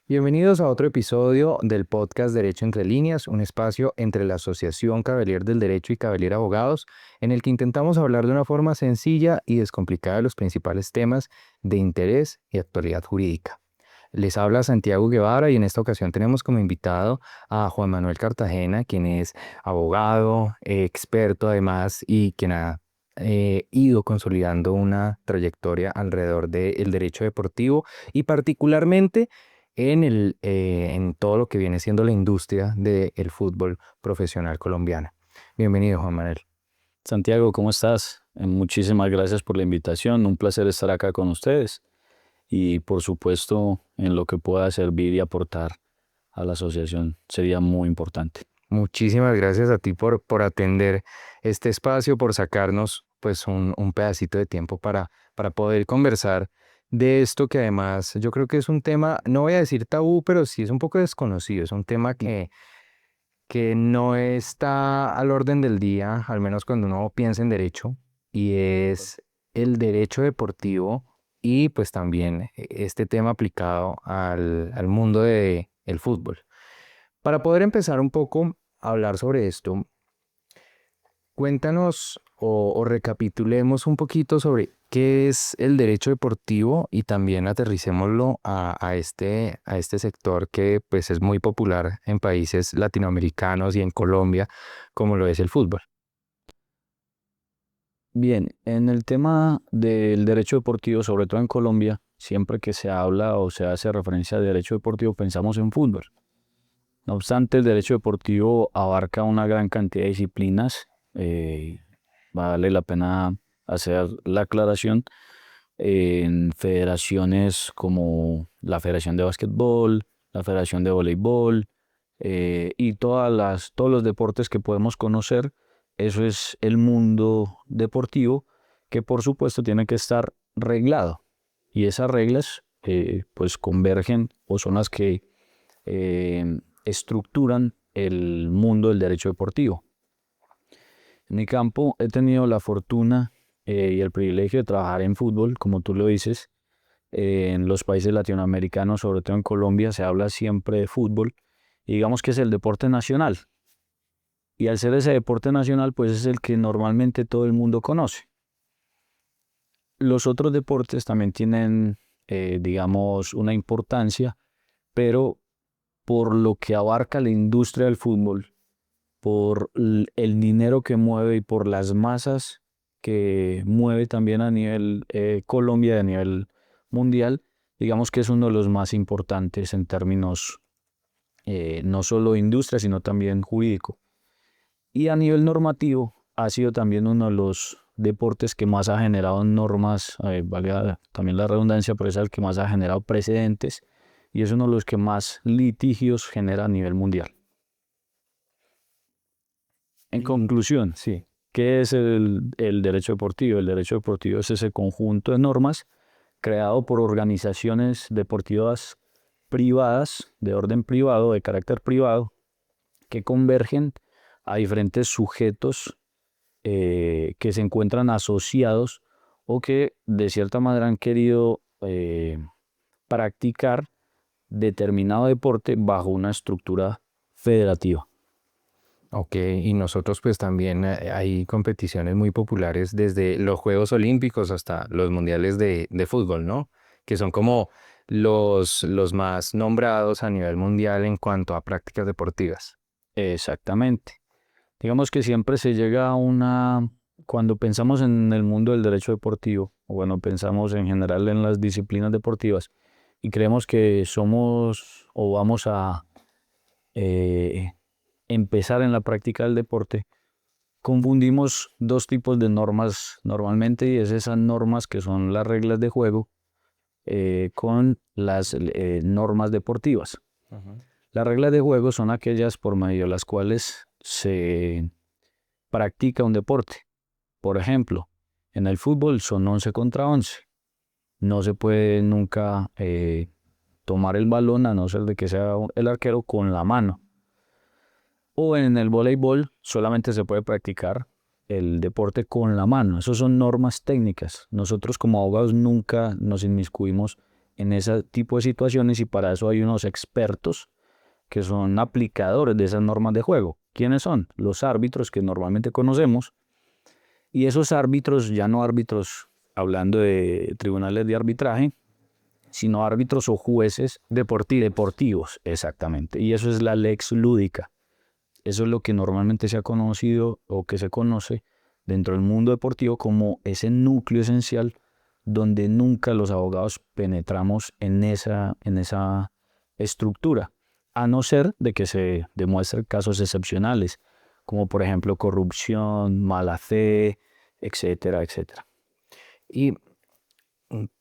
Bienvenidos a otro episodio del podcast Derecho entre líneas, un espacio entre la Asociación Cavalier del Derecho y Cavalier Abogados, en el que intentamos hablar de una forma sencilla y descomplicada de los principales temas de interés y actualidad jurídica. Les habla Santiago Guevara y en esta ocasión tenemos como invitado a Juan Manuel Cartagena, quien es abogado, experto además y quien ha ido consolidando una trayectoria alrededor del derecho deportivo y particularmente en todo lo que viene siendo la industria del fútbol profesional colombiana. Bienvenido, Juan Manuel. Santiago, ¿cómo estás? Muchísimas gracias por la invitación. Un placer estar acá con ustedes y por supuesto en lo que pueda servir y aportar a la asociación sería muy importante. Muchísimas gracias a ti por atender este espacio, por sacarnos pues un pedacito de tiempo para poder conversar de esto que además yo creo que es un tema, no voy a decir tabú, pero sí es un poco desconocido, es un tema que no está al orden del día, al menos cuando uno piensa en derecho, y es el derecho deportivo y pues también este tema aplicado al mundo del fútbol. Para poder empezar un poco a hablar sobre esto, cuéntanos o recapitulemos un poquito sobre qué es el derecho deportivo y también aterricémoslo a este sector que pues es muy popular en países latinoamericanos y en Colombia, como lo es el fútbol. Bien, en el tema del derecho deportivo, sobre todo en Colombia, siempre que se habla o se hace referencia al derecho deportivo pensamos en fútbol. No obstante, el derecho deportivo abarca una gran cantidad de disciplinas. Vale la pena hacer la aclaración en federaciones como la Federación de Básquetbol, la Federación de Voleibol y todos los deportes que podemos conocer. Eso es el mundo deportivo que por supuesto tiene que estar reglado y esas reglas pues convergen o son las que estructuran el mundo del derecho deportivo. En mi campo he tenido la fortuna y el privilegio de trabajar en fútbol, como tú lo dices. En los países latinoamericanos, sobre todo en Colombia, se habla siempre de fútbol y digamos que es el deporte nacional. Y al ser ese deporte nacional, pues es el que normalmente todo el mundo conoce. Los otros deportes también tienen, digamos, una importancia, pero por lo que abarca la industria del fútbol, por el dinero que mueve y por las masas que mueve también a nivel Colombia, a nivel mundial, digamos que es uno de los más importantes en términos no solo de industria, sino también jurídico. Y a nivel normativo, ha sido también uno de los deportes que más ha generado normas, valga también la redundancia, pero es el que más ha generado precedentes y es uno de los que más litigios genera a nivel mundial. En conclusión, Sí. ¿qué es el derecho deportivo? El derecho deportivo es ese conjunto de normas creado por organizaciones deportivas privadas, de orden privado, de carácter privado, que convergen a diferentes sujetos que se encuentran asociados o que de cierta manera han querido practicar determinado deporte bajo una estructura federativa. Ok, y nosotros pues también hay competiciones muy populares desde los Juegos Olímpicos hasta los Mundiales de fútbol, ¿no? Que son como los más nombrados a nivel mundial en cuanto a prácticas deportivas. Exactamente. Digamos que siempre se llega a cuando pensamos en el mundo del derecho deportivo, o bueno, pensamos en general en las disciplinas deportivas, y creemos que somos o vamos a eh, empezar en la práctica del deporte, confundimos dos tipos de normas normalmente, y es esas normas que son las reglas de juego con las normas deportivas. Ujú. Las reglas de juego son aquellas por medio de las cuales se practica un deporte. Por ejemplo, en el fútbol son 11 contra 11. No se puede nunca tomar el balón a no ser de que sea el arquero con la mano. O en el voleibol solamente se puede practicar el deporte con la mano. Esas son normas técnicas. Nosotros como abogados nunca nos inmiscuimos en ese tipo de situaciones y para eso hay unos expertos que son aplicadores de esas normas de juego. ¿Quiénes son? Los árbitros que normalmente conocemos y esos árbitros, ya no árbitros hablando de tribunales de arbitraje, sino árbitros o jueces deportivos, exactamente. Y eso es la lex lúdica. Eso es lo que normalmente se ha conocido o que se conoce dentro del mundo deportivo como ese núcleo esencial donde nunca los abogados penetramos en esa estructura, a no ser de que se demuestren casos excepcionales, como por ejemplo corrupción, mala fe, etcétera, etcétera. Y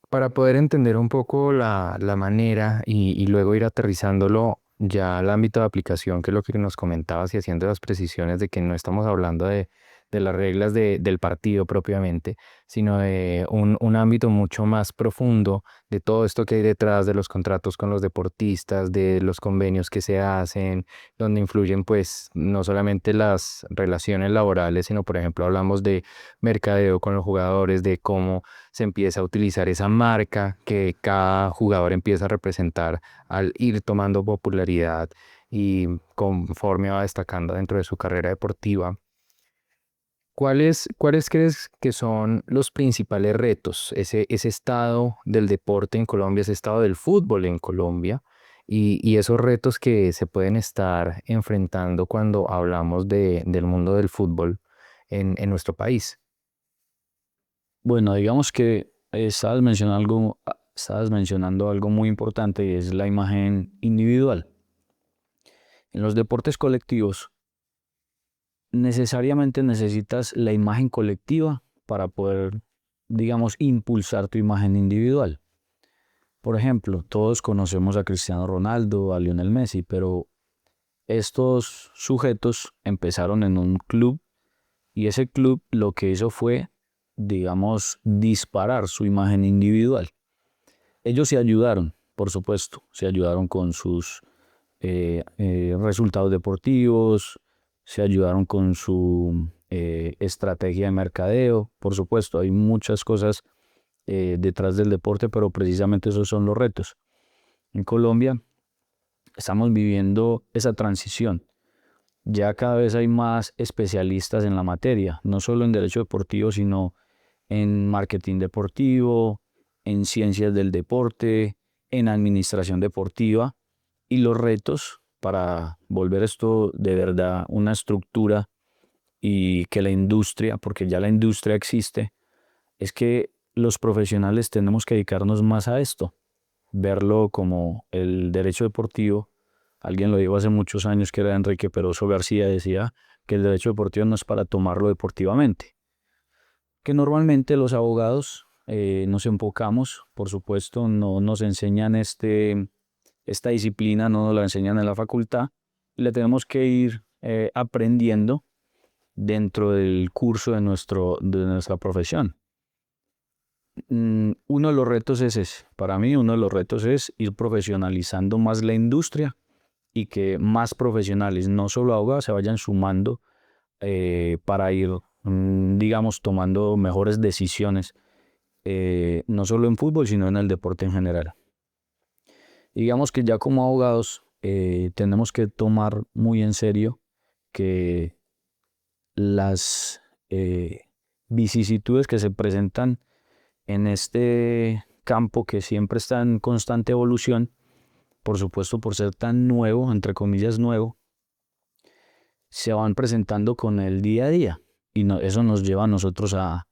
para poder entender un poco la manera y luego ir aterrizándolo ya al ámbito de aplicación, que es lo que nos comentabas y haciendo las precisiones de que no estamos hablando de las reglas del partido propiamente, sino de un ámbito mucho más profundo de todo esto que hay detrás de los contratos con los deportistas, de los convenios que se hacen, donde influyen pues no solamente las relaciones laborales, sino por ejemplo hablamos de mercadeo con los jugadores, de cómo se empieza a utilizar esa marca que cada jugador empieza a representar al ir tomando popularidad y conforme va destacando dentro de su carrera deportiva. ¿Cuáles crees que son los principales retos? Ese estado del deporte en Colombia, ese estado del fútbol en Colombia y esos retos que se pueden estar enfrentando cuando hablamos del mundo del fútbol en nuestro país. Bueno, digamos que estabas mencionando algo muy importante y es la imagen individual. En los deportes colectivos, necesariamente necesitas la imagen colectiva para poder, digamos, impulsar tu imagen individual. Por ejemplo, todos conocemos a Cristiano Ronaldo, a Lionel Messi, pero estos sujetos empezaron en un club y ese club lo que hizo fue, digamos, disparar su imagen individual. Ellos se ayudaron, por supuesto, se ayudaron con sus resultados deportivos, se ayudaron con su estrategia de mercadeo, por supuesto, hay muchas cosas detrás del deporte, pero precisamente esos son los retos. En Colombia estamos viviendo esa transición. Ya cada vez hay más especialistas en la materia, no solo en derecho deportivo, sino en marketing deportivo, en ciencias del deporte, en administración deportiva y los retos para volver esto de verdad una estructura y que la industria, porque ya la industria existe, es que los profesionales tenemos que dedicarnos más a esto, verlo como el derecho deportivo. Alguien lo dijo hace muchos años que era Enrique Peroso García, decía que el derecho deportivo no es para tomarlo deportivamente, que normalmente los abogados nos enfocamos, por supuesto, no nos enseñan esta disciplina, no nos la enseñan en la facultad, y la tenemos que ir aprendiendo dentro del curso de nuestra profesión. Uno de los retos es ese. Para mí, uno de los retos es ir profesionalizando más la industria y que más profesionales, no solo abogados, se vayan sumando para ir, digamos, tomando mejores decisiones, no solo en fútbol, sino en el deporte en general. Digamos que ya como abogados tenemos que tomar muy en serio que las vicisitudes que se presentan en este campo que siempre está en constante evolución, por supuesto por ser tan nuevo, entre comillas nuevo, se van presentando con el día a día. Y eso nos lleva a nosotros a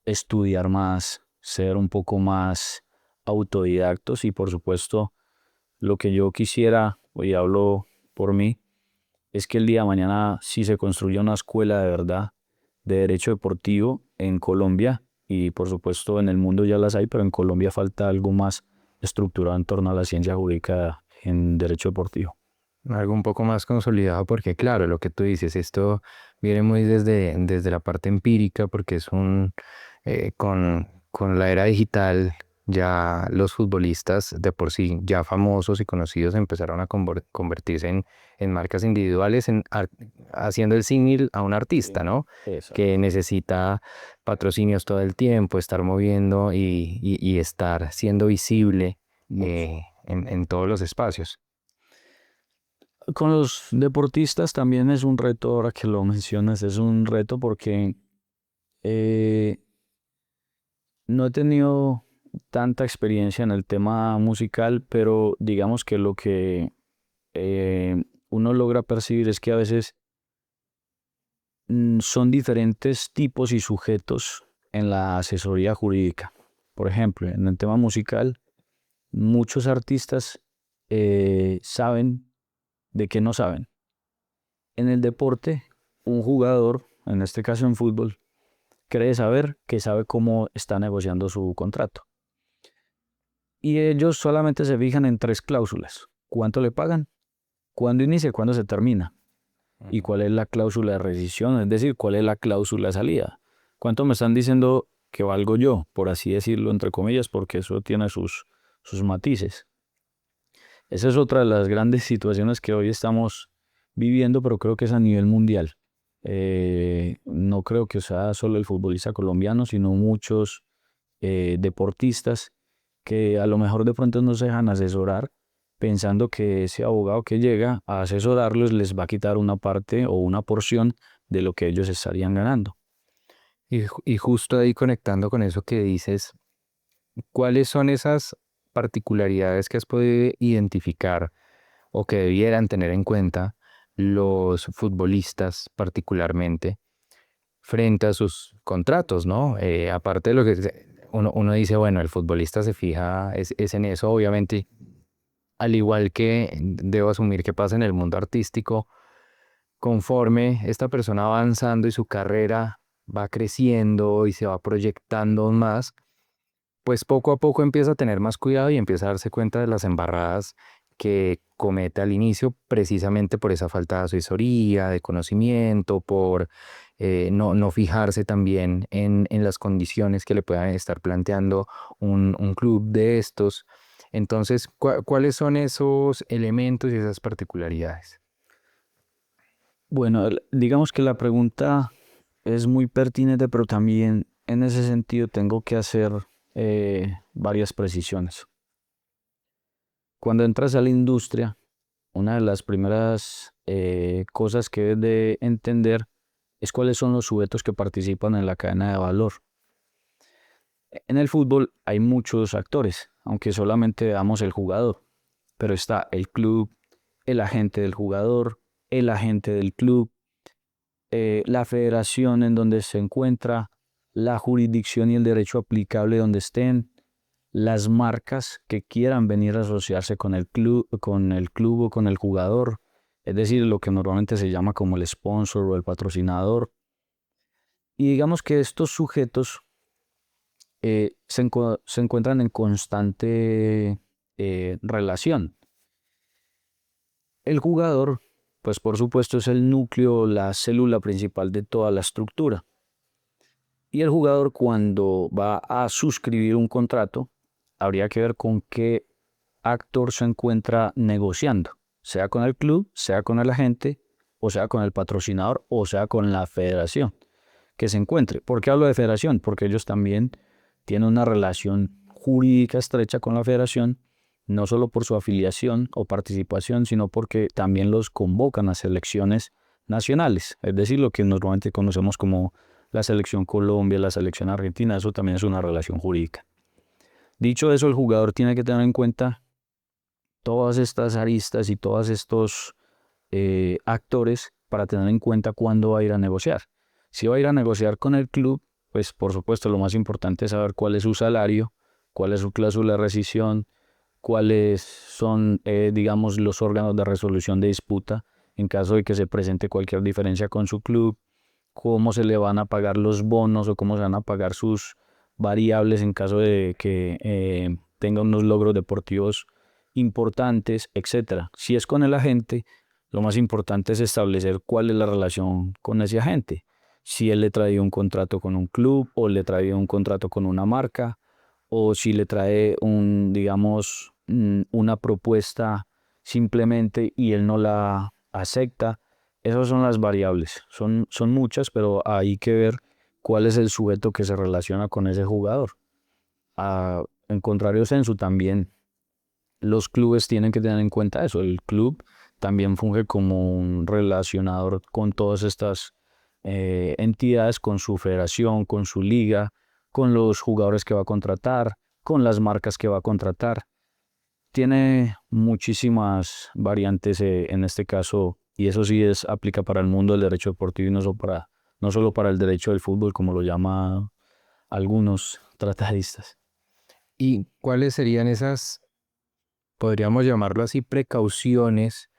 estudiar más, ser un poco más autodidactos y por supuesto lo que yo quisiera, hoy hablo por mí, es que el día de mañana si se construya una escuela de verdad de derecho deportivo en Colombia y por supuesto en el mundo ya las hay, pero en Colombia falta algo más estructurado en torno a la ciencia jurídica en derecho deportivo. Algo un poco más consolidado porque claro, lo que tú dices, esto viene muy desde la parte empírica porque con la era digital ya los futbolistas de por sí ya famosos y conocidos empezaron a convertirse en marcas individuales, haciendo el símil a un artista, Sí, ¿no? exacto. Que necesita patrocinios todo el tiempo, estar moviendo y estar siendo visible mucho. en todos los espacios. Con los deportistas también es un reto, ahora que lo mencionas, es un reto porque eh, no he tenido tanta experiencia en el tema musical, pero digamos que lo que uno logra percibir es que a veces son diferentes tipos y sujetos en la asesoría jurídica. Por ejemplo, en el tema musical, muchos artistas saben de qué no saben. En el deporte, un jugador, en este caso en fútbol, cree saber que sabe cómo está negociando su contrato. Y ellos solamente se fijan en tres cláusulas. ¿Cuánto le pagan? ¿Cuándo inicia? ¿Cuándo se termina? ¿Y cuál es la cláusula de rescisión? Es decir, ¿cuál es la cláusula de salida? ¿Cuánto me están diciendo que valgo yo? Por así decirlo, entre comillas, porque eso tiene sus matices. Esa es otra de las grandes situaciones que hoy estamos viviendo, pero creo que es a nivel mundial. No creo que sea solo el futbolista colombiano, sino muchos deportistas que a lo mejor de pronto no se dejan asesorar pensando que ese abogado que llega a asesorarlos les va a quitar una parte o una porción de lo que ellos estarían ganando. Y justo ahí conectando con eso que dices, ¿cuáles son esas particularidades que has podido identificar o que debieran tener en cuenta los futbolistas particularmente frente a sus contratos, ¿no? Aparte de lo que uno dice, bueno, el futbolista se fija es en eso, obviamente, al igual que debo asumir que pasa en el mundo artístico, conforme esta persona va avanzando y su carrera va creciendo y se va proyectando aún más, pues poco a poco empieza a tener más cuidado y empieza a darse cuenta de las embarradas que comete al inicio precisamente por esa falta de asesoría, de conocimiento, por no fijarse también en las condiciones que le puedan estar planteando un club de estos. Entonces, ¿cuáles son esos elementos y esas particularidades? Bueno, digamos que la pregunta es muy pertinente, pero también en ese sentido tengo que hacer varias precisiones. Cuando entras a la industria, una de las primeras cosas que debes de entender es cuáles son los sujetos que participan en la cadena de valor. En el fútbol hay muchos actores, aunque solamente veamos el jugador, pero está el club, el agente del jugador, el agente del club, la federación en donde se encuentra, la jurisdicción y el derecho aplicable donde estén, las marcas que quieran venir a asociarse con el club o con el jugador, es decir, lo que normalmente se llama como el sponsor o el patrocinador. Y digamos que estos sujetos se encuentran en constante relación. El jugador, pues por supuesto es el núcleo, la célula principal de toda la estructura. Y el jugador cuando va a suscribir un contrato, habría que ver con qué actor se encuentra negociando, sea con el club, sea con el agente, o sea con el patrocinador, o sea con la federación que se encuentre. ¿Por qué hablo de federación? Porque ellos también tienen una relación jurídica estrecha con la federación, no solo por su afiliación o participación, sino porque también los convocan a selecciones nacionales, es decir, lo que normalmente conocemos como la selección Colombia, la selección Argentina, eso también es una relación jurídica. Dicho eso, el jugador tiene que tener en cuenta todas estas aristas y todos estos actores para tener en cuenta cuándo va a ir a negociar. Si va a ir a negociar con el club, pues por supuesto lo más importante es saber cuál es su salario, cuál es su cláusula de rescisión, cuáles son, digamos, los órganos de resolución de disputa en caso de que se presente cualquier diferencia con su club, cómo se le van a pagar los bonos o cómo se van a pagar sus variables en caso de que tenga unos logros deportivos importantes, etcétera. Si es con el agente, lo más importante es establecer cuál es la relación con ese agente. Si él le trae un contrato con un club o le trae un contrato con una marca o si le trae digamos, una propuesta simplemente y él no la acepta. Esas son las variables. Son muchas, pero hay que ver cuál es el sujeto que se relaciona con ese jugador. En contrario sensu también los clubes tienen que tener en cuenta eso. El club también funge como un relacionador con todas estas entidades, con su federación, con su liga, con los jugadores que va a contratar, con las marcas que va a contratar. Tiene muchísimas variantes en este caso, y eso sí aplica para el mundo del derecho deportivo y no solo para el derecho del fútbol, como lo llaman algunos tratadistas. ¿Y cuáles serían esas, podríamos llamarlo así, precauciones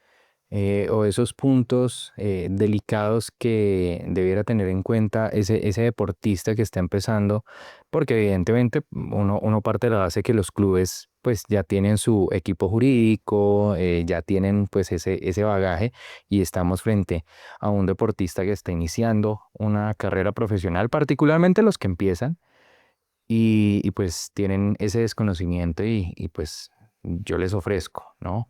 o esos puntos delicados que debiera tener en cuenta ese deportista que está empezando? Porque evidentemente uno parte de la base que los clubes pues ya tienen su equipo jurídico, ya tienen pues ese bagaje, y estamos frente a un deportista que está iniciando una carrera profesional, particularmente los que empiezan, y pues tienen ese desconocimiento, y pues yo les ofrezco, ¿no?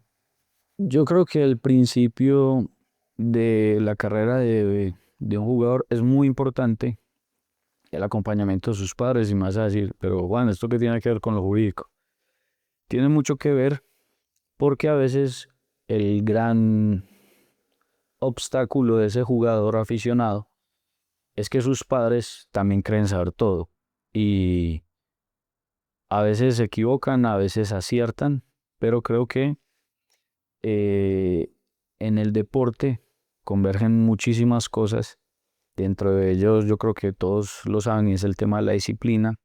Yo creo que el principio de la carrera de un jugador es muy importante, el acompañamiento de sus padres, y más a decir, pero Juan, ¿esto qué tiene que ver con lo jurídico? Tiene mucho que ver porque a veces el gran obstáculo de ese jugador aficionado es que sus padres también creen saber todo y a veces se equivocan, a veces aciertan, pero creo que eh, en el deporte convergen muchísimas cosas. Dentro de ellos yo creo que todos lo saben y es el tema de la disciplina,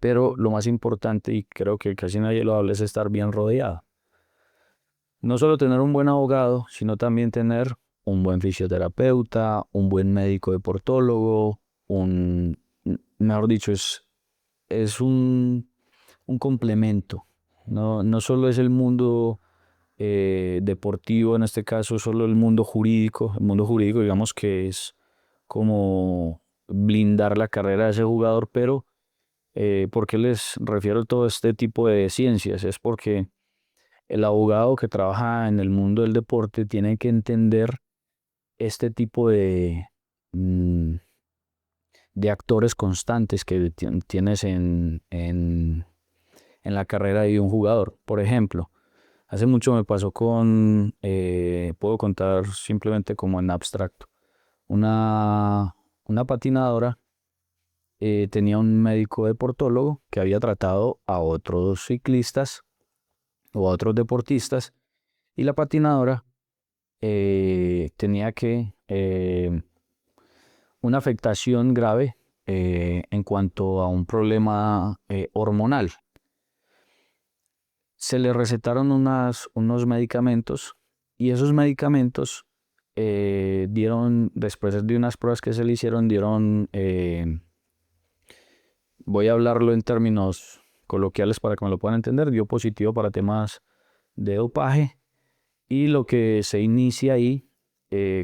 pero lo más importante y creo que casi nadie lo habla es estar bien rodeado. No solo tener un buen abogado, sino también tener un buen fisioterapeuta, un buen médico deportólogo, mejor dicho, es un complemento. No solo es el mundo deportivo, en este caso, solo el mundo jurídico. El mundo jurídico, digamos que es como blindar la carrera de ese jugador, pero ¿por qué les refiero a todo este tipo de ciencias? Es porque el abogado que trabaja en el mundo del deporte tiene que entender este tipo mm, de actores constantes que tienes en la carrera de un jugador. Por ejemplo, hace mucho me pasó puedo contar simplemente como en abstracto, una patinadora tenía un médico deportólogo que había tratado a otros ciclistas o a otros deportistas, y la patinadora tenía una afectación grave en cuanto a un problema hormonal. Se le recetaron unos medicamentos, y esos medicamentos después de unas pruebas que se le hicieron, voy a hablarlo en términos coloquiales para que me lo puedan entender, dio positivo para temas de dopaje. Y lo que se inicia ahí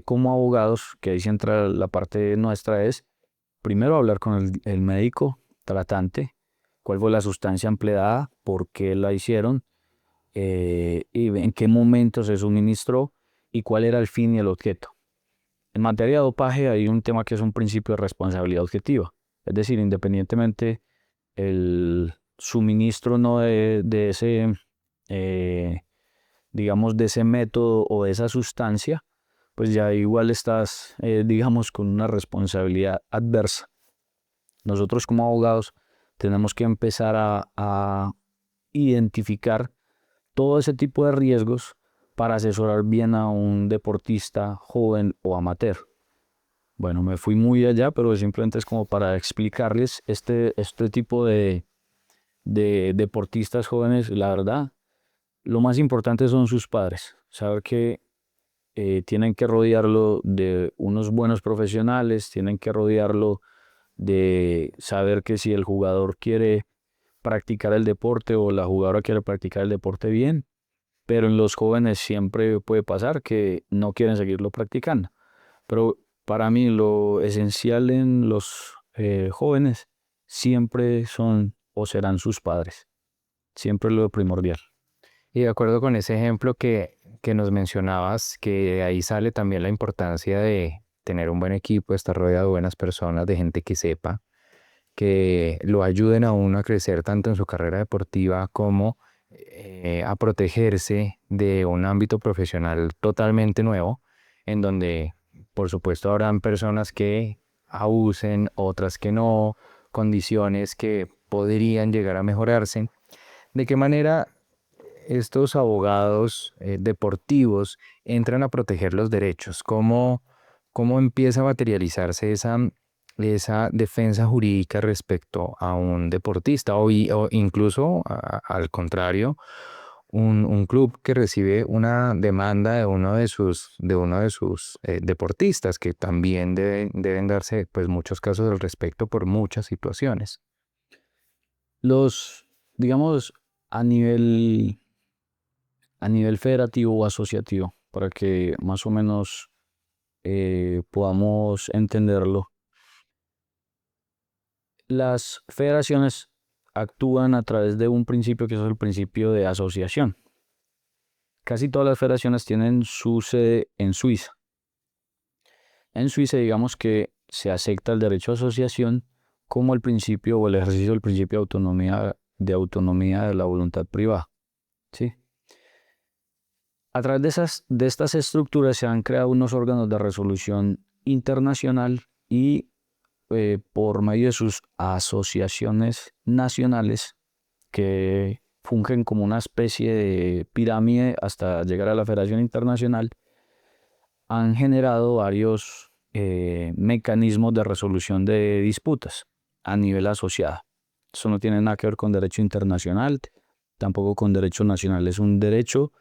como abogados, que ahí sí entra la parte nuestra, es primero hablar con el médico tratante, cuál fue la sustancia empleada, por qué la hicieron, y en qué momento se suministró y cuál era el fin y el objeto. En materia de dopaje hay un tema que es un principio de responsabilidad objetiva, es decir, independientemente el suministro no de ese, eh, digamos, de ese método o de esa sustancia, pues ya igual estás, digamos, con una responsabilidad adversa. Nosotros como abogados tenemos que empezar a identificar todo ese tipo de riesgos para asesorar bien a un deportista joven o amateur. Bueno, me fui muy allá, pero simplemente es como para explicarles este tipo de deportistas jóvenes. La verdad, lo más importante son sus padres. Saber que tienen que rodearlo de unos buenos profesionales, tienen que rodearlo de saber que si el jugador quiere practicar el deporte o la jugadora quiere practicar el deporte bien, pero en los jóvenes siempre puede pasar que no quieren seguirlo practicando. Pero para mí lo esencial en los jóvenes siempre son o serán sus padres, siempre lo primordial. Y de acuerdo con ese ejemplo que nos mencionabas, que de ahí sale también la importancia de tener un buen equipo, estar rodeado de buenas personas, de gente que sepa, que lo ayuden a uno a crecer tanto en su carrera deportiva como a protegerse de un ámbito profesional totalmente nuevo, en donde, por supuesto, habrán personas que abusen, otras que no, condiciones que podrían llegar a mejorarse. ¿De qué manera estos abogados deportivos entran a proteger los derechos? ¿Cómo empieza a materializarse esa defensa jurídica respecto a un deportista o incluso al contrario, un club que recibe una demanda de uno de sus deportistas, que también deben darse pues muchos casos al respecto por muchas situaciones? Los, digamos, a nivel, a nivel federativo o asociativo, para que más o menos podamos entenderlo, las federaciones actúan a través de un principio que es el principio de asociación. Casi todas las federaciones tienen su sede en Suiza. En Suiza, digamos que se acepta el derecho a asociación como el principio o el ejercicio del principio de autonomía de la voluntad privada. ¿Sí? A través de estas estructuras se han creado unos órganos de resolución internacional y por medio de sus asociaciones nacionales que fungen como una especie de pirámide hasta llegar a la Federación Internacional, han generado varios mecanismos de resolución de disputas a nivel asociado. Eso no tiene nada que ver con derecho internacional, tampoco con derecho nacional, es un derecho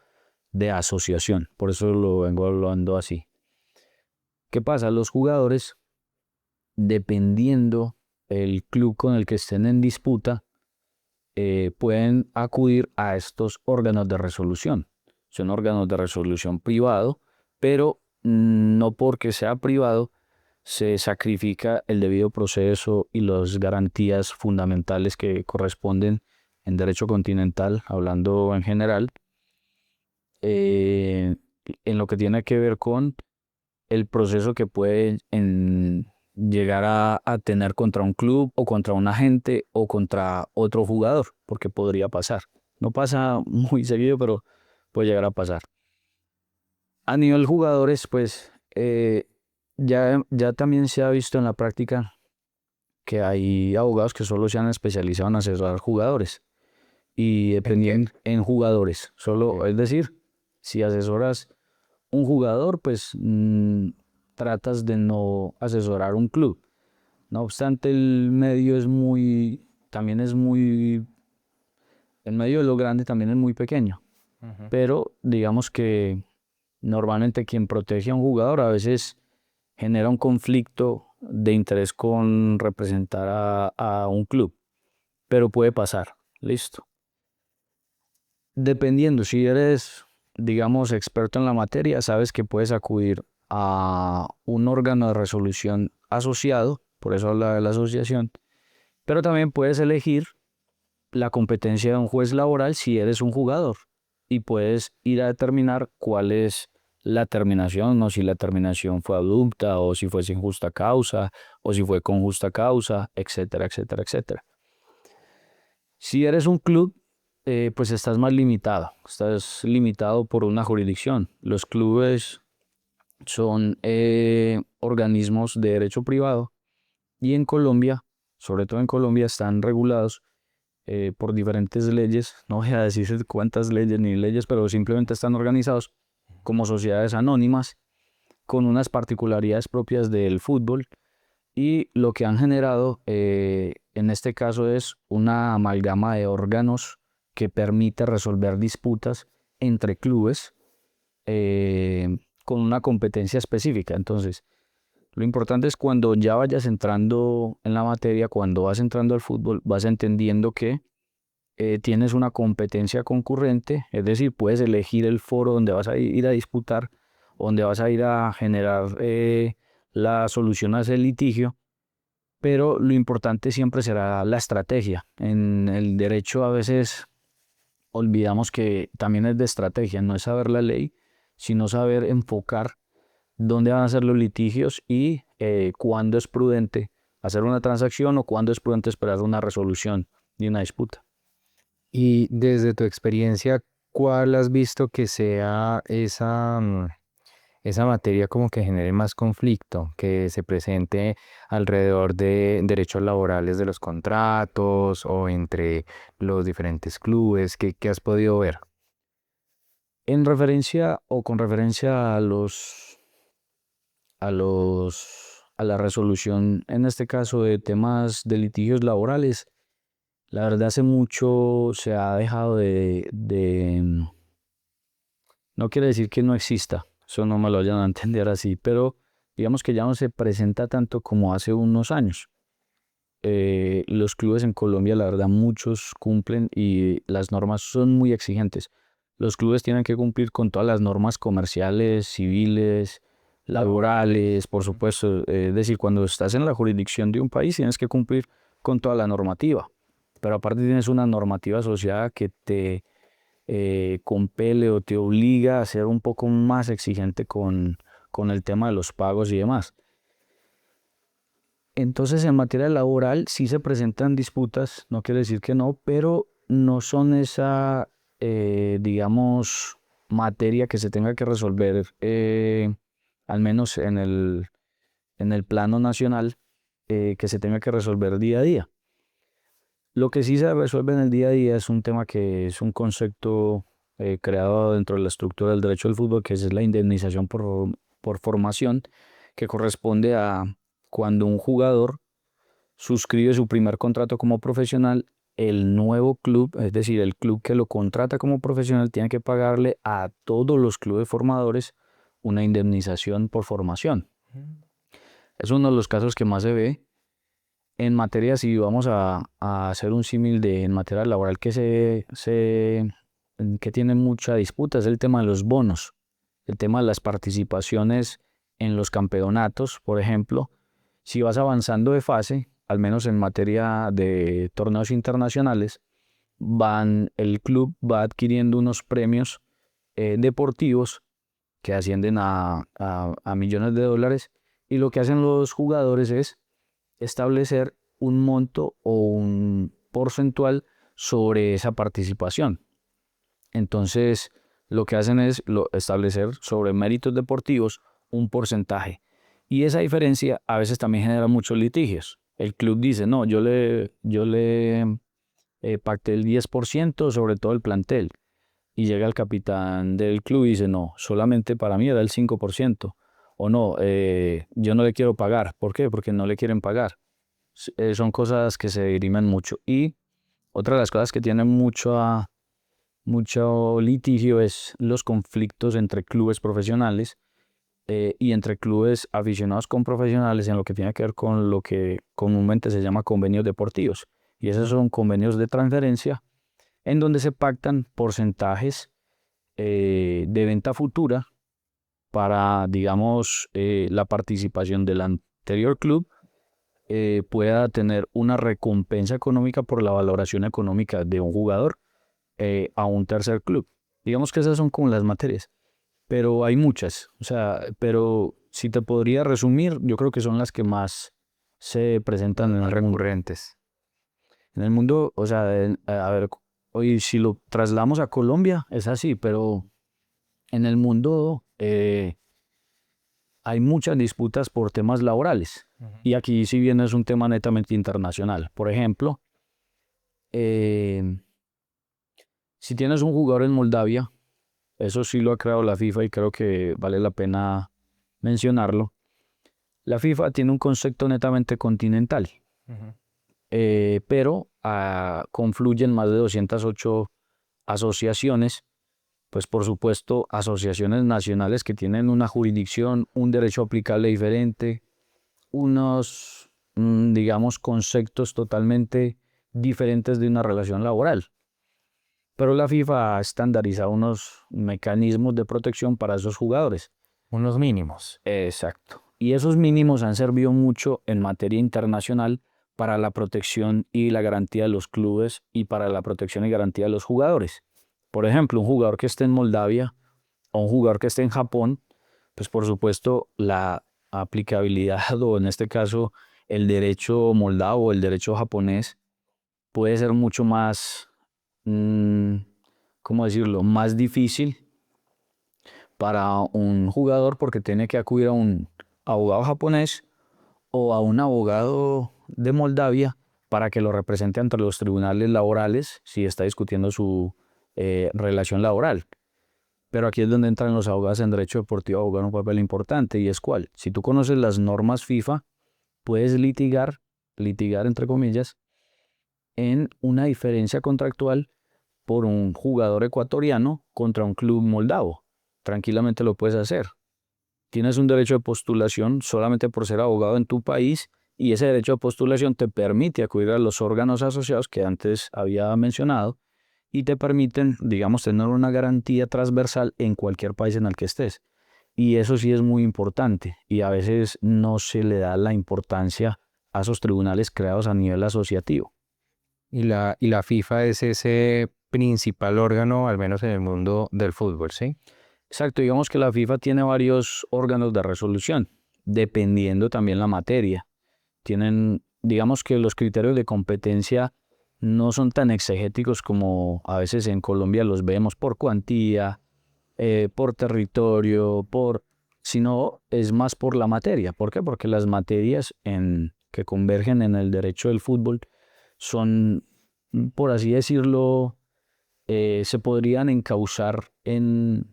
de asociación, por eso lo vengo hablando así. ¿Qué pasa? Los jugadores, dependiendo el club con el que estén en disputa, pueden acudir a estos órganos de resolución. Son órganos de resolución privado, pero no porque sea privado se sacrifica el debido proceso y las garantías fundamentales que corresponden en derecho continental, hablando en general, eh, en lo que tiene que ver con el proceso que puede llegar a tener contra un club o contra un agente o contra otro jugador, porque podría pasar. No pasa muy seguido, pero puede llegar a pasar. A nivel jugadores, pues ya también se ha visto en la práctica que hay abogados que solo se han especializado en asesorar jugadores y ¿En qué? dependiendo en jugadores, solo, Ok. es decir, si asesoras un jugador, pues tratas de no asesorar un club. No obstante, también es muy, el medio de lo grande también es muy pequeño, Ujú. pero digamos que normalmente quien protege a un jugador a veces genera un conflicto de interés con representar a un club, pero puede pasar, listo. Dependiendo, si eres, digamos, experto en la materia, sabes que puedes acudir a un órgano de resolución asociado, por eso habla de la asociación, pero también puedes elegir la competencia de un juez laboral si eres un jugador y puedes ir a determinar cuál es la terminación, o si la terminación fue abrupta, o si fue sin justa causa, o si fue con justa causa, etcétera, etcétera, etcétera. Si eres un club, pues estás limitado por una jurisdicción. Los clubes son organismos de derecho privado y en Colombia, sobre todo en Colombia, están regulados por diferentes leyes, no voy a decir cuántas leyes ni leyes, pero simplemente están organizados como sociedades anónimas con unas particularidades propias del fútbol y lo que han generado en este caso es una amalgama de órganos que permite resolver disputas entre clubes con una competencia específica. Entonces, lo importante es cuando ya vayas entrando en la materia, cuando vas entrando al fútbol, vas entendiendo que tienes una competencia concurrente, es decir, puedes elegir el foro donde vas a ir a disputar, donde vas a ir a generar la solución a ese litigio, pero lo importante siempre será la estrategia. En el derecho a veces olvidamos que también es de estrategia, no es saber la ley, sino saber enfocar dónde van a ser los litigios y cuándo es prudente hacer una transacción o cuándo es prudente esperar una resolución de una disputa. Y desde tu experiencia, ¿cuál has visto que sea esa materia como que genere más conflicto, que se presente alrededor de derechos laborales de los contratos o entre los diferentes clubes? ¿Qué has podido ver? En referencia o con referencia a la resolución, en este caso de temas de litigios laborales, la verdad hace mucho se ha dejado no quiere decir que no exista, eso no me lo vayan a entender así, pero digamos que ya no se presenta tanto como hace unos años. Los clubes en Colombia, la verdad, muchos cumplen y las normas son muy exigentes. Los clubes tienen que cumplir con todas las normas comerciales, civiles, laborales, por supuesto. Es decir, cuando estás en la jurisdicción de un país, tienes que cumplir con toda la normativa. Pero aparte tienes una normativa asociada que te compele o te obliga a ser un poco más exigente con el tema de los pagos y demás. Entonces, en materia laboral sí se presentan disputas, no quiere decir que no, pero no son esa, digamos, materia que se tenga que resolver, al menos en el plano nacional, que se tenga que resolver día a día. Lo que sí se resuelve en el día a día es un tema que es un concepto creado dentro de la estructura del derecho del fútbol, que es la indemnización por formación, que corresponde a cuando un jugador suscribe su primer contrato como profesional, el nuevo club, es decir, el club que lo contrata como profesional, tiene que pagarle a todos los clubes formadores una indemnización por formación. Es uno de los casos que más se ve en materia, si vamos a hacer un símil de en materia laboral que tiene mucha disputa, es el tema de los bonos, el tema de las participaciones en los campeonatos, por ejemplo. Si vas avanzando de fase, al menos en materia de torneos internacionales, el club va adquiriendo unos premios deportivos que ascienden a millones de dólares, y lo que hacen los jugadores es establecer un monto o un porcentual sobre esa participación. Entonces, lo que hacen es establecer sobre méritos deportivos un porcentaje. Y esa diferencia a veces también genera muchos litigios. El club dice, no, yo le pacté el 10% sobre todo el plantel. Y llega el capitán del club y dice, no, solamente para mí era el 5%. O no, yo no le quiero pagar. ¿Por qué? Porque no le quieren pagar. Son cosas que se dirimen mucho. Y otra de las cosas que tienen mucho litigio es los conflictos entre clubes profesionales y entre clubes aficionados con profesionales en lo que tiene que ver con lo que comúnmente se llama convenios deportivos. Y esos son convenios de transferencia en donde se pactan porcentajes de venta futura para, digamos, la participación del anterior club pueda tener una recompensa económica por la valoración económica de un jugador a un tercer club. Digamos que esas son como las materias, pero hay muchas. O sea, pero si te podría resumir, yo creo que son las que más se presentan Las en más el mundo. recurrentes. En el mundo, o sea, a ver, hoy si lo trasladamos a Colombia, es así, pero en el mundo hay muchas disputas por temas laborales. Ujú. Y aquí, si bien es un tema netamente internacional. Por ejemplo, eh, si tienes un jugador en Moldavia, eso sí lo ha creado la FIFA y creo que vale la pena mencionarlo. La FIFA tiene un concepto netamente continental, Ujú. pero confluyen más de 208 asociaciones, pues por supuesto asociaciones nacionales que tienen una jurisdicción, un derecho aplicable diferente, unos, digamos, conceptos totalmente diferentes de una relación laboral. Pero la FIFA ha estandarizado unos mecanismos de protección para esos jugadores. Unos mínimos. Exacto. Y esos mínimos han servido mucho en materia internacional para la protección y la garantía de los clubes y para la protección y garantía de los jugadores. Por ejemplo, un jugador que esté en Moldavia o un jugador que esté en Japón, pues por supuesto la aplicabilidad o en este caso el derecho moldavo o el derecho japonés puede ser mucho más mm, ¿cómo decirlo?, más difícil para un jugador porque tiene que acudir a un abogado japonés o a un abogado de Moldavia para que lo represente ante los tribunales laborales si está discutiendo su relación laboral. Pero aquí es donde entran los abogados en derecho deportivo a jugar un papel importante, y es cuál. Si tú conoces las normas FIFA, puedes litigar entre comillas, en una diferencia contractual por un jugador ecuatoriano contra un club moldavo. Tranquilamente lo puedes hacer. Tienes un derecho de postulación solamente por ser abogado en tu país, y ese derecho de postulación te permite acudir a los órganos asociados que antes había mencionado y te permiten, digamos, tener una garantía transversal en cualquier país en el que estés. Y eso sí es muy importante, y a veces no se le da la importancia a esos tribunales creados a nivel asociativo. Y la FIFA es ese principal órgano, al menos en el mundo del fútbol, ¿sí? Exacto, digamos que la FIFA tiene varios órganos de resolución, dependiendo también la materia. Tienen, digamos que los criterios de competencia no son tan exegéticos como a veces en Colombia los vemos por cuantía, por territorio, sino es más por la materia. ¿Por qué? Porque las materias que convergen en el derecho del fútbol son, por así decirlo, se podrían encauzar en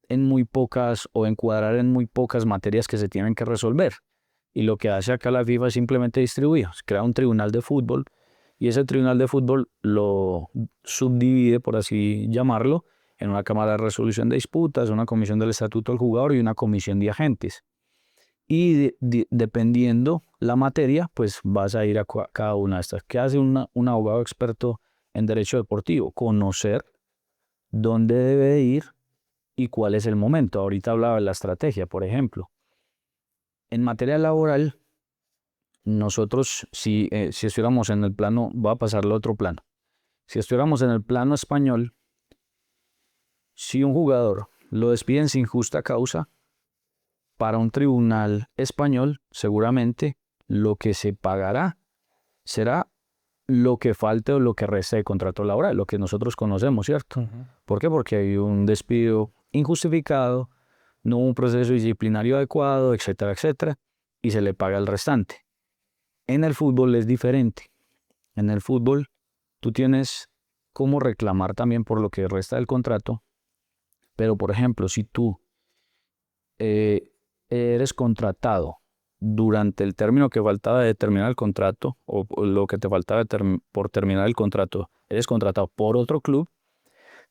muy pocas, o encuadrar en muy pocas materias que se tienen que resolver. Y lo que hace acá la FIFA es simplemente distribuir, crea un tribunal de fútbol, y ese tribunal de fútbol lo subdivide, por así llamarlo, en una cámara de resolución de disputas, una comisión del estatuto del jugador y una comisión de agentes. Y dependiendo la materia, pues vas a ir a cada una de estas. ¿Qué hace un abogado experto en derecho deportivo? Conocer dónde debe ir y cuál es el momento. Ahorita hablaba de la estrategia, por ejemplo. En materia laboral, nosotros, si estuviéramos en el plano, va a pasarlo a otro plano. Si estuviéramos en el plano español, si un jugador lo despiden sin justa causa, para un tribunal español, seguramente lo que se pagará será lo que falte o lo que reste de contrato laboral, lo que nosotros conocemos, ¿cierto? ¿Por qué? Porque hay un despido injustificado, no hubo un proceso disciplinario adecuado, etcétera, etcétera, y se le paga el restante. En el fútbol es diferente. En el fútbol tú tienes cómo reclamar también por lo que resta del contrato, pero por ejemplo, si tú eh, eres contratado durante el término que faltaba de terminar el contrato, o lo que te faltaba por terminar el contrato, eres contratado por otro club,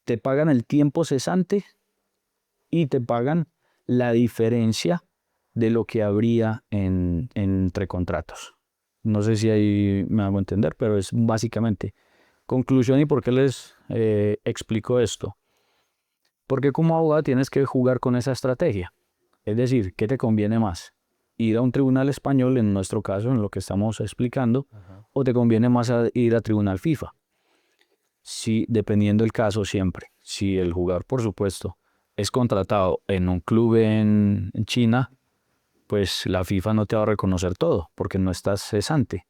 te pagan el tiempo cesante y te pagan la diferencia de lo que habría entre contratos. No sé si ahí me hago entender, pero es básicamente conclusión. ¿Y por qué les explico esto? Porque como abogado tienes que jugar con esa estrategia. Es decir, ¿qué te conviene más? ¿Ir a un tribunal español, en nuestro caso, en lo que estamos explicando, o te conviene más ir a tribunal FIFA? Sí, dependiendo del caso siempre. Si el jugador, por supuesto, es contratado en un club en China, pues la FIFA no te va a reconocer todo, porque no estás cesante.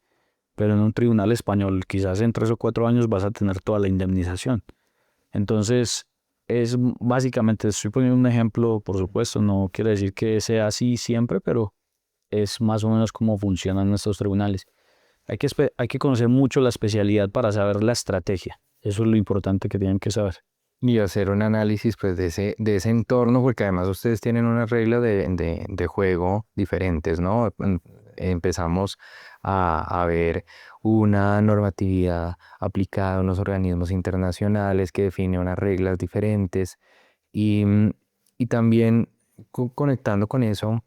Pero en un tribunal español, quizás en 3 o 4 años vas a tener toda la indemnización. Entonces, es básicamente, estoy poniendo un ejemplo, por supuesto, no quiere decir que sea así siempre, pero es más o menos cómo funcionan estos tribunales. Hay que conocer mucho la especialidad para saber la estrategia. Eso es lo importante que tienen que saber. Y hacer un análisis pues de ese entorno, porque además ustedes tienen unas reglas de juego diferentes, ¿no? Empezamos a ver una normatividad aplicada a unos organismos internacionales que define unas reglas diferentes y, y también conectando con eso,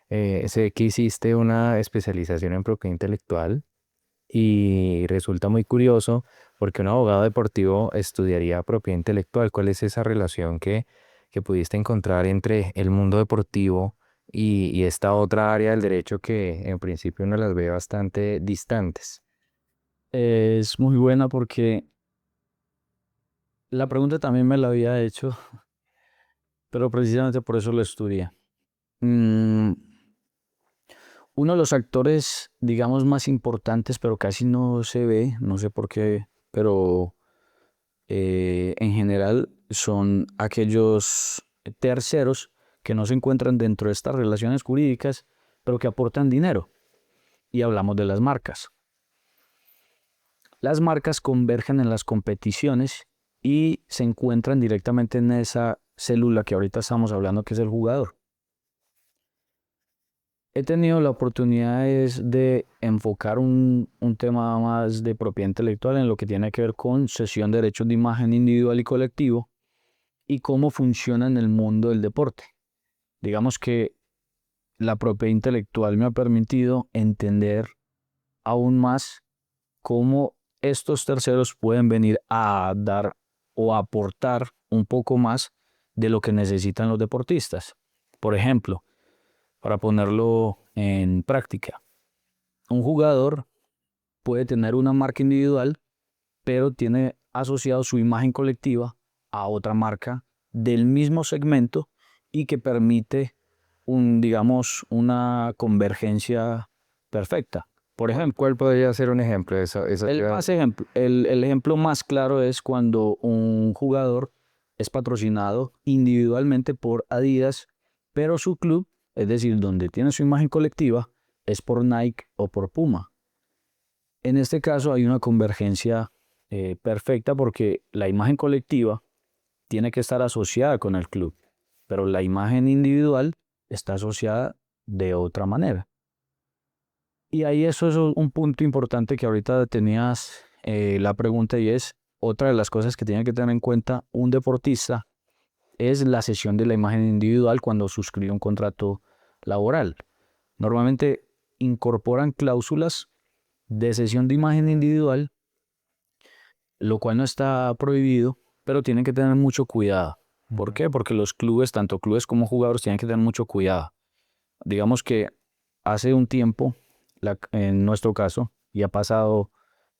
sé que hiciste una especialización en propiedad intelectual y resulta muy curioso porque un abogado deportivo estudiaría propiedad intelectual. ¿Cuál es esa relación que pudiste encontrar entre el mundo deportivo y esta otra área del derecho que en principio uno las ve bastante distantes? Es muy buena porque la pregunta también me la había hecho, pero precisamente por eso lo estudié. Mm, Uno de los actores, digamos, más importantes, pero casi no se ve, no sé por qué, pero en general son aquellos terceros que no se encuentran dentro de estas relaciones jurídicas, pero que aportan dinero. Y hablamos de las marcas. Las marcas convergen en las competiciones y se encuentran directamente en esa célula que ahorita estamos hablando, que es el jugador. He tenido la oportunidad de enfocar un tema más de propiedad intelectual en lo que tiene que ver con cesión de derechos de imagen individual y colectivo y cómo funciona en el mundo del deporte. Digamos que la propiedad intelectual me ha permitido entender aún más cómo estos terceros pueden venir a dar o a aportar un poco más de lo que necesitan los deportistas. Por ejemplo, para ponerlo en práctica, un jugador puede tener una marca individual, pero tiene asociado su imagen colectiva a otra marca del mismo segmento y que permite digamos, una convergencia perfecta. Por ejemplo, ¿Cuál podría ser un ejemplo de eso? el ejemplo más claro es cuando un jugador es patrocinado individualmente por Adidas, pero su club, es decir, donde tiene su imagen colectiva, es por Nike o por Puma. En este caso hay una convergencia perfecta porque la imagen colectiva tiene que estar asociada con el club, pero la imagen individual está asociada de otra manera. Y ahí eso es un punto importante que ahorita tenías la pregunta, y es otra de las cosas que tiene que tener en cuenta un deportista es la cesión de la imagen individual cuando suscribe un contrato laboral. Normalmente incorporan cláusulas de cesión de imagen individual, lo cual no está prohibido, pero tienen que tener mucho cuidado. ¿Por qué? Porque los clubes, tanto clubes como jugadores, tienen que tener mucho cuidado. Digamos que hace un tiempo, en nuestro caso, y ha pasado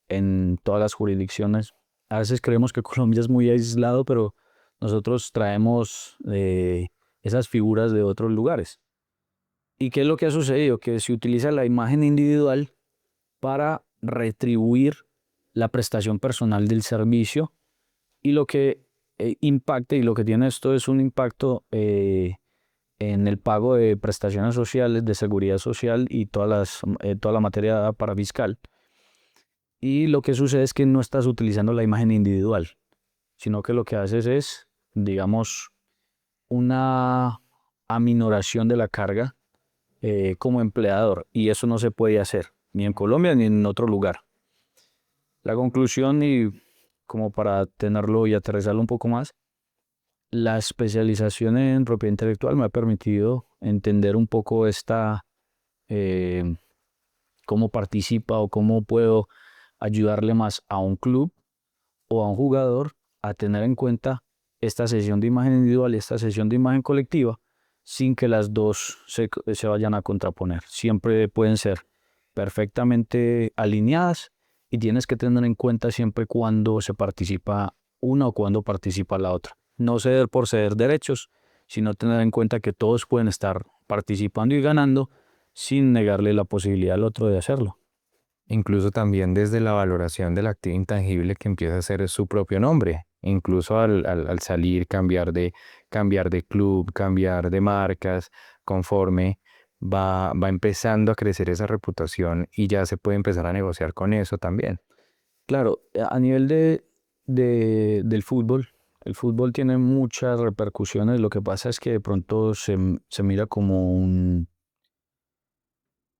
en todas las jurisdicciones, a veces creemos que Colombia es muy aislado, pero nosotros traemos esas figuras de otros lugares. ¿Y qué es lo que ha sucedido? Que se utiliza la imagen individual para retribuir la prestación personal del servicio, y lo que impacta y lo que tiene esto es un impacto en el pago de prestaciones sociales, de seguridad social y toda la materia parafiscal. Y lo que sucede es que no estás utilizando la imagen individual, sino que lo que haces es, digamos, una aminoración de la carga como empleador, y eso no se puede hacer, ni en Colombia ni en otro lugar. La conclusión, y como para tenerlo y aterrizarlo un poco más, la especialización en propiedad intelectual me ha permitido entender un poco eh, cómo participa o cómo puedo ayudarle más a un club o a un jugador a tener en cuenta esta sesión de imagen individual y esta sesión de imagen colectiva sin que las dos se vayan a contraponer. Siempre pueden ser perfectamente alineadas y tienes que tener en cuenta siempre cuándo se participa una o cuándo participa la otra. No ceder por ceder derechos, sino tener en cuenta que todos pueden estar participando y ganando sin negarle la posibilidad al otro de hacerlo. Incluso también desde la valoración del activo intangible que empieza a ser su propio nombre. Incluso al salir, cambiar de club, cambiar de marcas, conforme va empezando a crecer esa reputación y ya se puede empezar a negociar con eso también. Claro, a nivel del fútbol, el fútbol tiene muchas repercusiones. Lo que pasa es que de pronto se mira como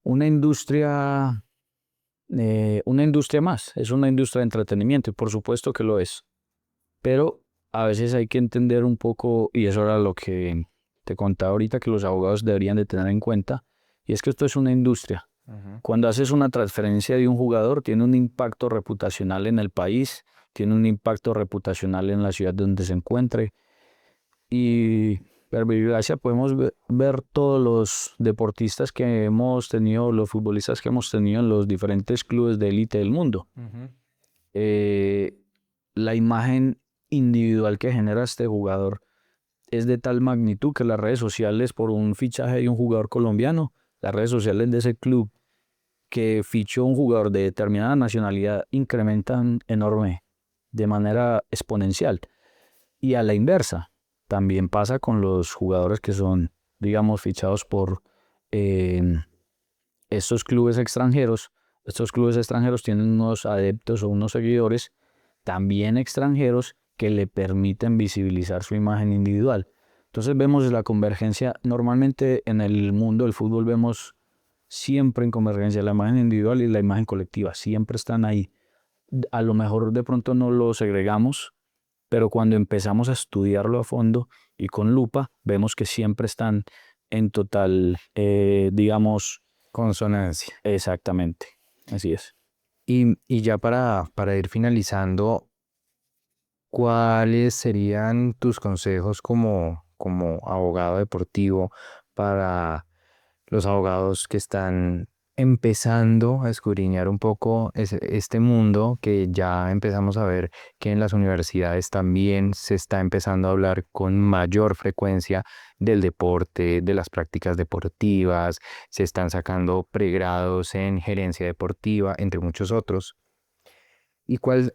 una industria más. Es una industria de entretenimiento y por supuesto que lo es. Pero a veces hay que entender un poco, y eso era lo que te contaba ahorita, que los abogados deberían de tener en cuenta, y es que esto es una industria. Cuando haces una transferencia de un jugador, tiene un impacto reputacional en el país, tiene un impacto reputacional en la ciudad donde se encuentre. Y por desgracia podemos ver todos los deportistas que hemos tenido, los futbolistas que hemos tenido en los diferentes clubes de élite del mundo. Eh, la imagen individual que genera este jugador es de tal magnitud que las redes sociales, por un fichaje de un jugador colombiano, las redes sociales de ese club que fichó un jugador de determinada nacionalidad incrementan enorme de manera exponencial. Y a la inversa, también pasa con los jugadores que son, digamos, fichados por eh, estos clubes extranjeros. Estos clubes extranjeros tienen unos adeptos o unos seguidores también extranjeros que le permiten visibilizar su imagen individual. Entonces vemos la convergencia. Normalmente en el mundo del fútbol vemos siempre en convergencia la imagen individual y la imagen colectiva. Siempre están ahí. A lo mejor de pronto no lo segregamos, pero cuando empezamos a estudiarlo a fondo y con lupa, vemos que siempre están en total, digamos, Consonancia. exactamente. Así es. Y ya para ir finalizando, ¿cuáles serían tus consejos como abogado deportivo para los abogados que están empezando a escudriñar un poco este mundo que ya empezamos a ver que en las universidades también se está empezando a hablar con mayor frecuencia del deporte, de las prácticas deportivas, se están sacando pregrados en gerencia deportiva, entre muchos otros? ¿Y cuál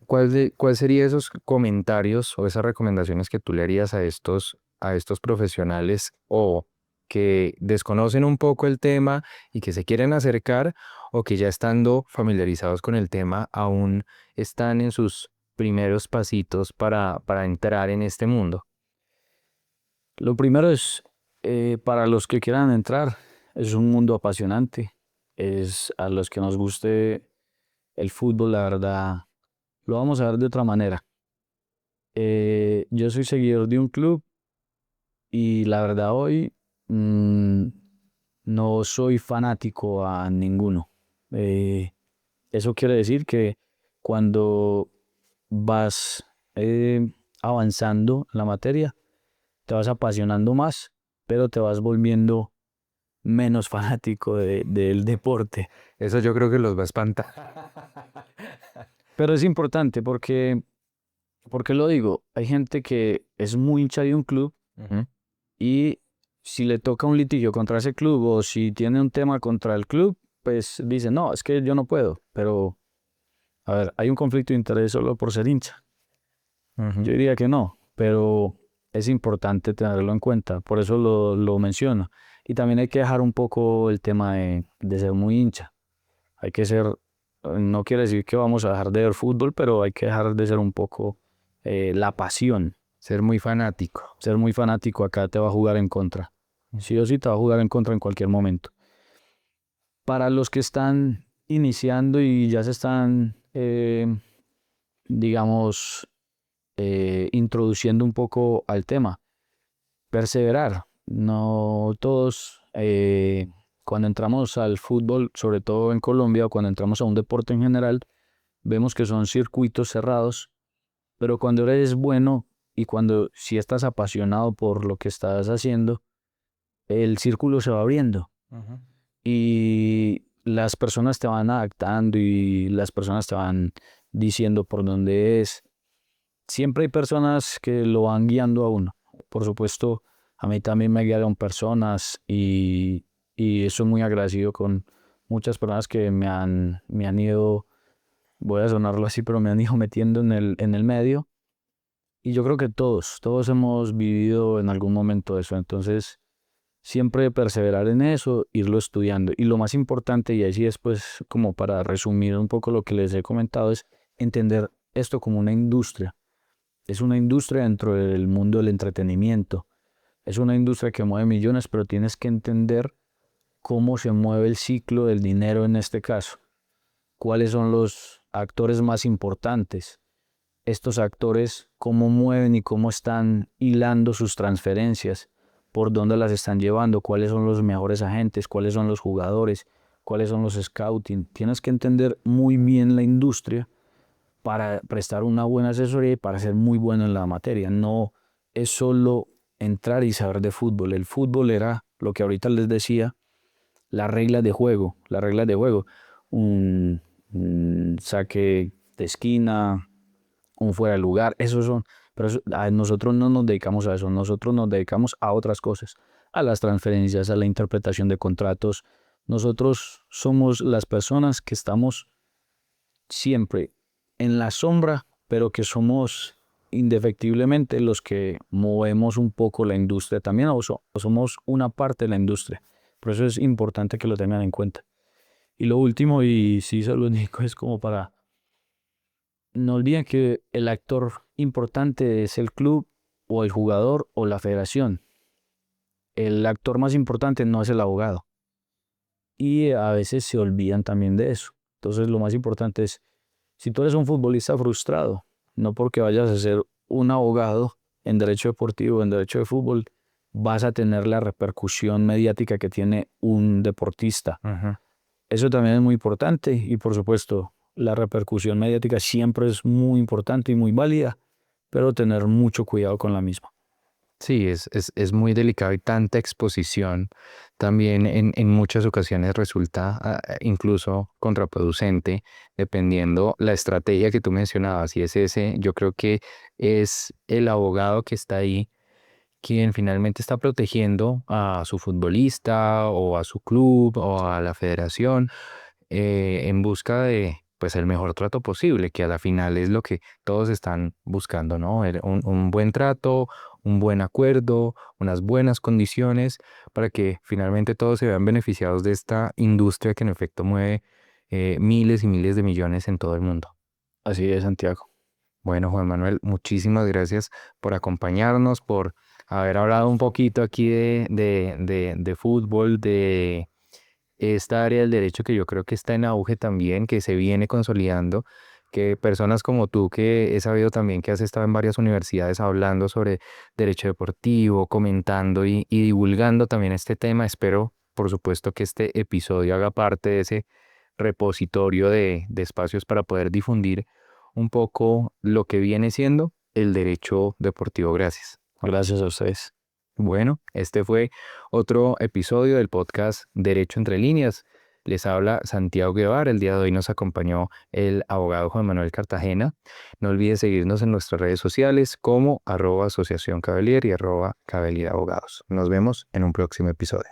sería esos comentarios o esas recomendaciones que tú le harías a estos profesionales o que desconocen un poco el tema y que se quieren acercar o que ya estando familiarizados con el tema aún están en sus primeros pasitos para entrar en este mundo? Lo primero es, para los que quieran entrar, es un mundo apasionante. Es a los que nos guste el fútbol, la verdad, lo vamos a ver de otra manera. Yo soy seguidor de un club y la verdad hoy mm, no soy fanático a ninguno. Eh, Eso quiere decir que cuando vas avanzando en la materia, te vas apasionando más, pero te vas volviendo menos fanático del deporte. Eso yo creo que los va a espantar. Pero es importante porque lo digo, hay gente que es muy hincha de un club Ujú. y si le toca un litigio contra ese club o si tiene un tema contra el club, pues dice, no, es que yo no puedo. Pero, a ver, hay un conflicto de interés solo por ser hincha. Ujú. Yo diría que no, pero es importante tenerlo en cuenta, por eso lo menciono. Y también hay que dejar un poco el tema de ser muy hincha. Hay que ser, no quiere decir que vamos a dejar de ver fútbol, pero hay que dejar de ser un poco la pasión. Ser muy fanático. Ser muy fanático acá te va a jugar en contra. Sí o sí te va a jugar en contra en cualquier momento. Para los que están iniciando y ya se están, digamos, introduciendo un poco al tema, perseverar. No todos, cuando entramos al fútbol, sobre todo en Colombia, o cuando entramos a un deporte en general, vemos que son circuitos cerrados, pero cuando eres bueno y cuando si estás apasionado por lo que estás haciendo, el círculo se va abriendo Ujú. y las personas te van adaptando y las personas te van diciendo por dónde es. Siempre hay personas que lo van guiando a uno. Por supuesto, a mí también me guiaron personas y soy muy agradecido con muchas personas que me han ido, voy a sonarlo así, pero me han ido metiendo en el medio. Y yo creo que todos hemos vivido en algún momento eso. Entonces, siempre perseverar en eso, irlo estudiando. Y lo más importante, y así después, como para resumir un poco lo que les he comentado, es entender esto como una industria. Es una industria dentro del mundo del entretenimiento. Es una industria que mueve millones, pero tienes que entender cómo se mueve el ciclo del dinero en este caso. ¿Cuáles son los actores más importantes? Estos actores, cómo mueven y cómo están hilando sus transferencias, por dónde las están llevando, cuáles son los mejores agentes, cuáles son los jugadores, cuáles son los scouting. Tienes que entender muy bien la industria para prestar una buena asesoría y para ser muy bueno en la materia. No es solo entrar y saber de fútbol. El fútbol era lo que ahorita les decía, las reglas de juego. Las reglas de juego. Un saque de esquina, un fuera de lugar, esos son. Pero nosotros no nos dedicamos a eso, nosotros nos dedicamos a otras cosas, a las transferencias, a la interpretación de contratos. Nosotros somos las personas que estamos siempre en la sombra pero que somos indefectiblemente los que movemos un poco la industria también, o somos una parte de la industria. Por eso es importante que lo tengan en cuenta. Y lo último, y sí se lo único, es como para no olviden que el actor importante es el club o el jugador o la federación. El actor más importante no es el abogado. Y a veces se olvidan también de eso. Entonces lo más importante es, si tú eres un futbolista frustrado, no porque vayas a ser un abogado en derecho deportivo, en derecho de fútbol, vas a tener la repercusión mediática que tiene un deportista. Ujú. Eso también es muy importante y por supuesto la repercusión mediática siempre es muy importante y muy válida, pero tener mucho cuidado con la misma. Sí, es muy delicado y tanta exposición también en muchas ocasiones resulta incluso contraproducente, dependiendo la estrategia que tú mencionabas. Y es ese, yo creo que es el abogado que está ahí quien finalmente está protegiendo a su futbolista o a su club o a la federación en busca de pues el mejor trato posible, que a la final es lo que todos están buscando, ¿no? Un buen trato, un buen acuerdo, unas buenas condiciones para que finalmente todos se vean beneficiados de esta industria que en efecto mueve miles y miles de millones en todo el mundo. Así es, Santiago. Bueno, Juan Manuel, muchísimas gracias por acompañarnos, por haber hablado un poquito aquí de fútbol, de esta área del derecho que yo creo que está en auge también, que se viene consolidando, que personas como tú, que he sabido también que has estado en varias universidades hablando sobre derecho deportivo, comentando y divulgando también este tema. Espero, por supuesto, que este episodio haga parte de ese repositorio de espacios para poder difundir un poco lo que viene siendo el derecho deportivo. Gracias. Gracias a ustedes. Bueno, este fue otro episodio del podcast Derecho entre líneas. Les habla Santiago Guevara. El día de hoy nos acompañó el abogado Juan Manuel Cartagena. No olvides seguirnos en nuestras redes sociales como @Asociación Cavalier y @Cavalier Abogados. Nos vemos en un próximo episodio.